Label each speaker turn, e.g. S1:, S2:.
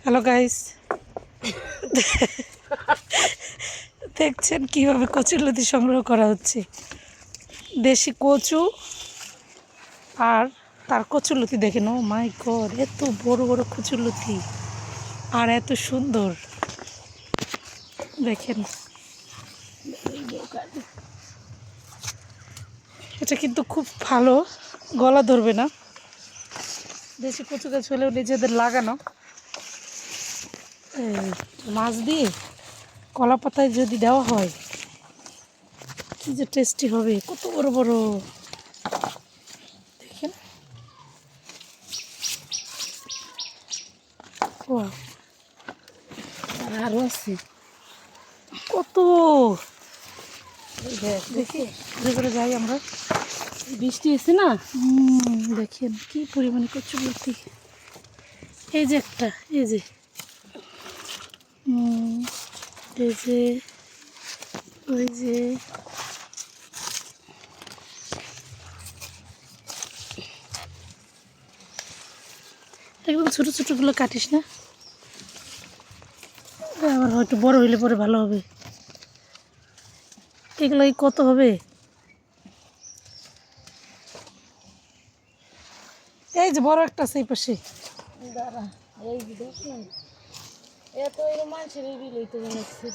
S1: Hello guys, দেখছেন কিভাবে কচুরলতি সংগ্রহ করা হচ্ছে। দেশি কচু আর তার কচুরলতি দেখেন। ও মাই গড, এত বড় বড় কচুরলতি আর এত সুন্দর দেখেন। এটা কিন্তু খুব ভালো, গলা ধরবে না। দেশি কচু গাছ হলেও নিজেদের লাগানো। মাছ দিয়ে কলা পাতায় যদি দেওয়া হয় কি যে টেস্টি হবে। কত বড় বড় দেখেন। ও আরও আছে কত। দেখি ঘুরে ঘুরে যাই আমরা। বৃষ্টি এসে না, দেখেন কি পরিমাণে কচুরলতি। এই যে একটা, এই যে এই যে ওই যে একদম ছোট ছোটগুলো কাটিস না, আবার হয়তো বড় হইলে পরে ভালো হবে। এগুলো কত হবে? এই যে বড় একটা সেই পাশে
S2: দাঁড়া, এই দেখুন এত মানুষের বিলেই তো বানাচ্ছে।